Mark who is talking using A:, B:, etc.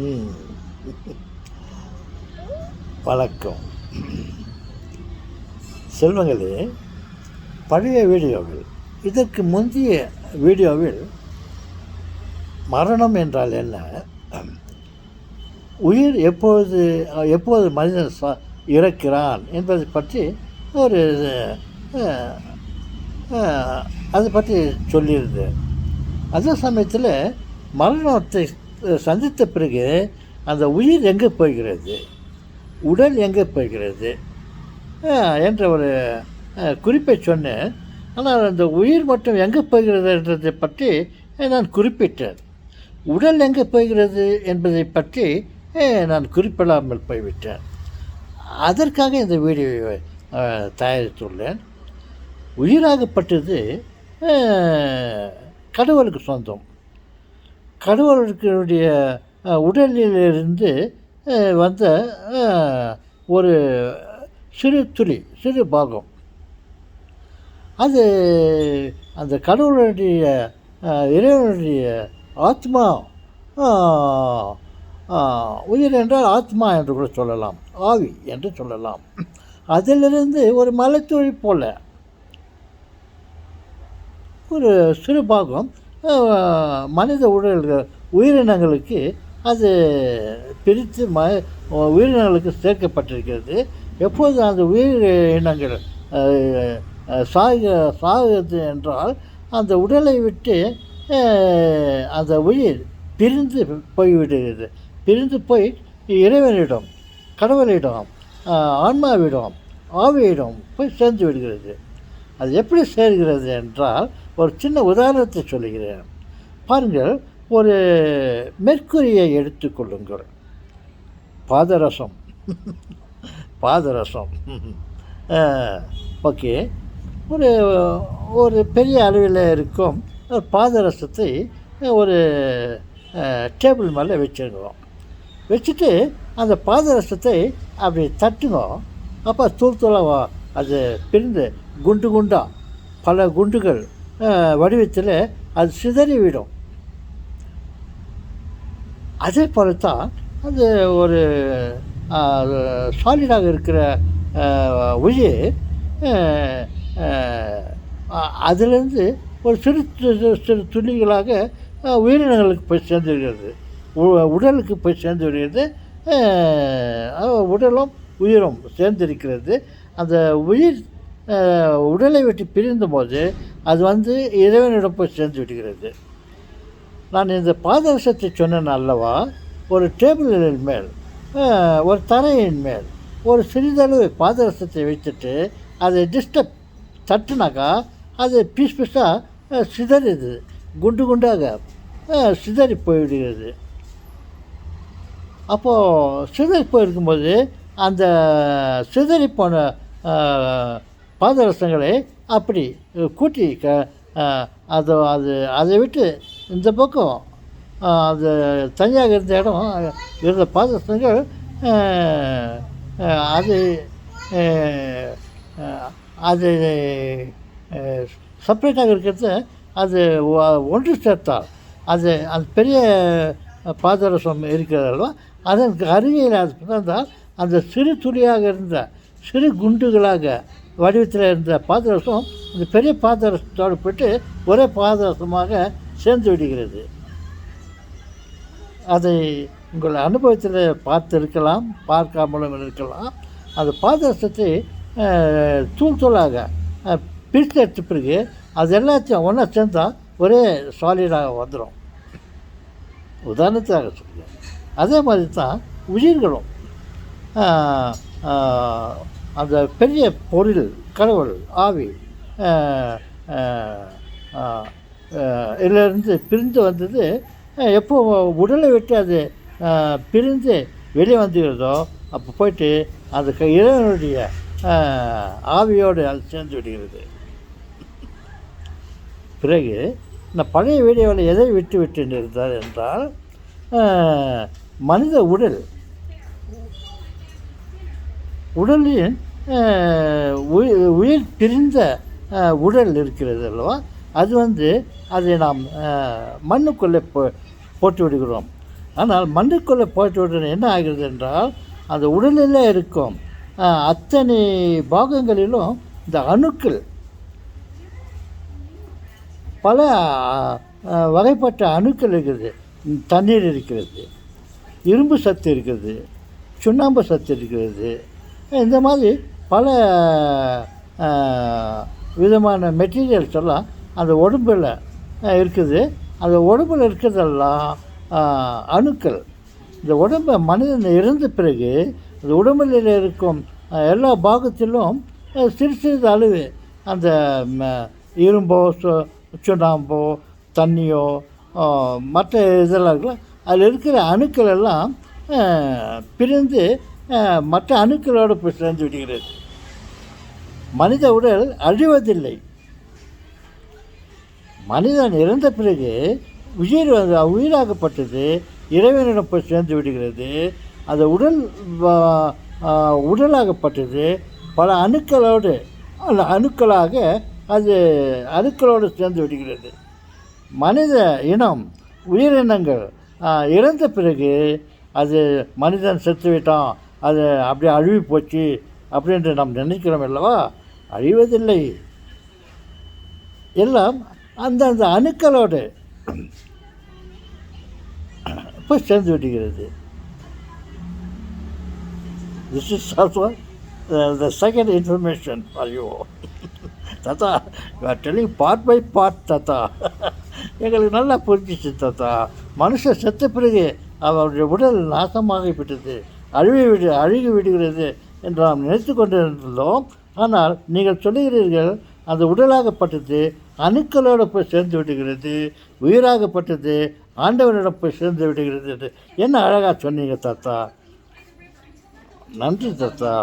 A: ம் வணக்கம் செல்வங்களே. பழைய வீடியோவில், இதற்கு முந்தைய வீடியோவில் மரணம் என்றால் என்ன, உயிர் எப்போது மனிதன் இறக்கிறான் என்பதை பற்றி ஒரு அதை பற்றி சொல்லியிருந்தேன். அதே சமயத்தில் மரணத்தை சந்தித்த பிறகு அந்த உயிர் எங்கே போகிறது, உடல் எங்கே போகிறது என்ற ஒரு குறிப்பை சொன்னேன். ஆனால் அந்த உயிர் மட்டும் எங்கே போகிறது என்றதை பற்றி நான் குறிப்பிட்டேன். உடல் எங்கே போகிறது என்பதை பற்றி நான் குறிப்பிடாமல் போய்விட்டேன். அதற்காக இந்த வீடியோவை தயாரித்துள்ளேன். உயிராகப்பட்டது கடவுளுக்கு சொந்தம். கடவுளுடைய உடலிலிருந்து வந்த ஒரு சிறு பாகம். அது அந்த கடவுளுடைய இறைவனுடைய ஆத்மா. உயிர் என்றால் ஆத்மா என்று கூட சொல்லலாம், ஆவி என்று சொல்லலாம். அதிலிருந்து ஒரு மலைத்துளி போல ஒரு சிறு பாகம் மனித உயிரினங்களுக்கு அது பிரித்து உயிரினங்களுக்கு சேர்க்கப்பட்டிருக்கிறது. எப்போது அந்த உயிரினங்கள் சாகுது என்றால் அந்த உடலை விட்டு அந்த உயிர் பிரிந்து போய்விடுகிறது. பிரிந்து போய் இறைவனிடம், கடவுளிடம், ஆன்மாவிடம், ஆவியிடம் போய் சேர்ந்து விடுகிறது. அது எப்படி சேர்கிறது என்றால், ஒரு சின்ன உதாரணத்தை சொல்லுகிறேன். பாருங்கள், ஒரு மெர்க்குரியை எடுத்துக்கொள்ளுங்கள். பாதரசம் பாதரசம் ஓகே. ஒரு பெரிய அளவில் இருக்கும் பாதரசத்தை ஒரு டேபிள் மேலே வச்சுருக்கிறோம். வச்சுட்டு அந்த பாதரசத்தை அப்படி தட்டுனோம். அப்போ தூளாக அது பிரிந்து குண்டு குண்டாக பல குண்டுகள் வடிவத்தில் அது சிதறிவிடும். அதே போல தான் அது ஒரு சாலிடாக இருக்கிற உயிர் அதிலிருந்து ஒரு சிறு துளிகளாக உயிரினங்களுக்கு போய் சேர்ந்து விடுகிறது, உடலுக்கு போய் சேர்ந்து விடுகிறது. உடலும் உயிரும் சேர்ந்திருக்கிறது. அந்த உயிர் உடலை விட்டு பிரிந்த போது அது இறைவனிடம் போய் சேர்ந்து விடுகிறது. நான் இந்த பாதரசத்தை சொன்னேன் அல்லவா, ஒரு டேபிளின் மேல், ஒரு தரையின் மேல் ஒரு சிறிதளவு பாதரசத்தை வைத்துட்டு அதை தட்டுனாக்கா அது பீஸாக சிதறிது, குண்டு குண்டாக சிதறி போய்விடுகிறது. அப்போது சிதறி போயிருக்கும்போது அந்த சிதறி போன பாதரசங்களை அப்படி கூட்டி அதை விட்டு இந்த பக்கம் அது தனியாக இருந்த இடம் இருந்த பாதரசங்கள் அது செப்பரேட்டாக இருக்கிறது அது ஒன்று சேர்த்தால் அது பெரிய பாதரசம் இருக்கிறதல்வா, அதற்கு அருகில் அது பிறந்தால் அந்த சிறு துளியாக இருந்த சிறு குண்டுகளாக வடிவத்தில் இருந்த பாதரசம் இந்த பெரிய பாதரசத்தோடு போய்ட்டு ஒரே பாதரசமாக சேர்ந்து விடுகிறது. அதை உங்கள் அனுபவத்தில் பார்த்திருக்கலாம், பார்க்காமலும் இருக்கலாம். அந்த பாதரசத்தை தூளாக பிரித்து எடுத்த பிறகு அது எல்லாத்தையும் ஒன்றா சேர்ந்தால் ஒரே சாலிடாக வந்துடும். உதாரணத்துக்காக சொல்லுங்கள். அதே மாதிரி தான் உயிர்களும் அந்த பெரிய பொருள், கடவுள், ஆவி இதிலிருந்து பிரிந்து வந்தது. எப்போ உடலை விட்டு அது பிரிந்து வெளியே வந்துகிறதோ அப்போ போய்ட்டு அது இறைவனுடைய ஆவியோடு அது சேர்ந்து விடுகிறது. பிறகு இந்த பழைய வீடியோவில் எதை விட்டு இருந்தார் என்றால், மனித உடலின் உயிர் பிரிந்த உடல் இருக்கிறது அல்லவா, அது அதை நாம் மண்ணுக்குள்ளே போட்டு விடுகிறோம். ஆனால் மண்ணுக்குள்ளே போயிட்ட உடனே என்ன ஆகிறது என்றால் அந்த உடலில் இருக்கும் அத்தனை பாகங்களிலும் இந்த அணுக்கள் பல வகைப்பட்ட அணுக்கள் இருக்குது. தண்ணீர் இருக்கிறது, இரும்பு சத்து இருக்கிறது, சுண்ணாம்பு சத்து இருக்கிறது. இந்த மாதிரி பல விதமான மெட்டீரியல்ஸ் எல்லாம் அந்த உடம்பில் இருக்குது. அந்த உடம்பில் இருக்கிறதெல்லாம் அணுக்கள். இந்த உடம்பை மனிதன் இறந்த பிறகு அந்த உடம்பில் இருக்கும் எல்லா பாகத்திலும் சிறு சிறிது அளவு அந்த இரும்போ சுண்ணாம்போ தண்ணியோ மற்ற இதெல்லாம் இருக்குல்ல, அதில் இருக்கிற அணுக்கள் எல்லாம் பிரிந்து மற்ற அணுக்களோடு போய் சேர்ந்து விடுகிறது. மனித உடல் அழிவதில்லை. மனிதன் இறந்த பிறகு உயிராகப்பட்டது இறைவனிடம் போய் சேர்ந்து விடுகிறது. அந்த உடலாகப்பட்டது பல அணுக்களோடு அணுக்களாக அது அணுக்களோடு சேர்ந்து விடுகிறது. மனித இனம் உயிரினங்கள் இறந்த பிறகு அது மனிதன் செத்து விட்டான், அது அப்படியே அழிவு போச்சு அப்படின்ட்டு நாம் நினைக்கிறோம் அல்லவா? அழிவதில்லை. எல்லாம் அந்தந்த அணுக்களோடு போய் சேர்ந்து விடுகிறது. This is also the second information for you. தாத்தா, you are telling part by part தாத்தா. எங்களுக்கு நல்லா புரிஞ்சிச்சு தாத்தா. மனுஷன் செத்த பிறகு அவருடைய உடல் நாசமாகிவிட்டது, அழுகி விடுகிறது என்று நாம் நினைத்து கொண்டிருந்தோம். ஆனால் நீங்கள் சொல்லுகிறீர்கள் அந்த உடலாகப்பட்டது அணுக்களோடு போய் சேர்ந்து விடுகிறது, உயிராகப்பட்டது ஆண்டவனிடம் போய் சேர்ந்து விடுகிறது என்று என்ன அழகாக சொன்னீங்க தாத்தா. நன்றி தாத்தா.